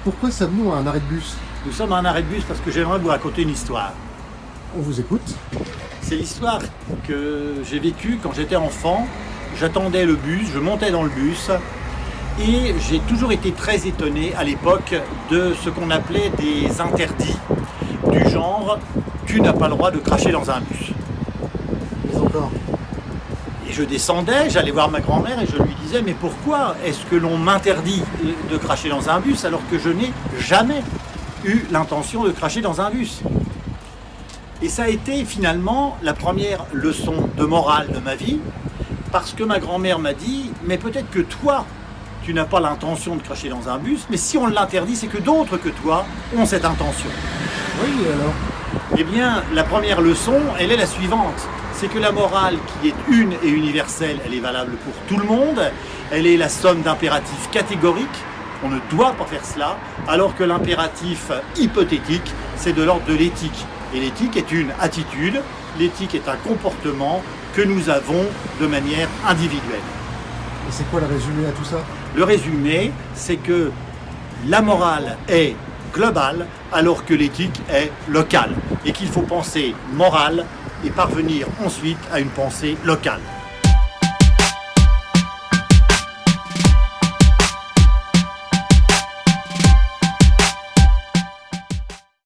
pourquoi sommes-nous à un arrêt de bus? Nous sommes à un arrêt de bus parce que j'aimerais vous raconter une histoire. On vous écoute. C'est l'histoire que j'ai vécue quand j'étais enfant. J'attendais le bus, je montais dans le bus et j'ai toujours été très étonné à l'époque de ce qu'on appelait des interdits du genre « tu n'as pas le droit de cracher dans un bus ». Mais encore. Et je descendais, j'allais voir ma grand-mère et je lui disais « mais pourquoi est-ce que l'on m'interdit de cracher dans un bus alors que je n'ai jamais eu l'intention de cracher dans un bus ?» Et ça a été finalement la première leçon de morale de ma vie, parce que ma grand-mère m'a dit « mais peut-être que toi, tu n'as pas l'intention de cracher dans un bus, mais si on l'interdit, c'est que d'autres que toi ont cette intention. » Oui, alors. Eh bien, la première leçon, elle est la suivante. C'est que la morale qui est une et universelle, elle est valable pour tout le monde. Elle est la somme d'impératifs catégoriques. On ne doit pas faire cela, alors que l'impératif hypothétique, c'est de l'ordre de l'éthique. Et l'éthique est une attitude, l'éthique est un comportement que nous avons de manière individuelle. Et c'est quoi le résumé à tout ça? Le résumé, c'est que la morale est globale, alors que l'éthique est locale. Et qu'il faut penser morale et parvenir ensuite à une pensée locale.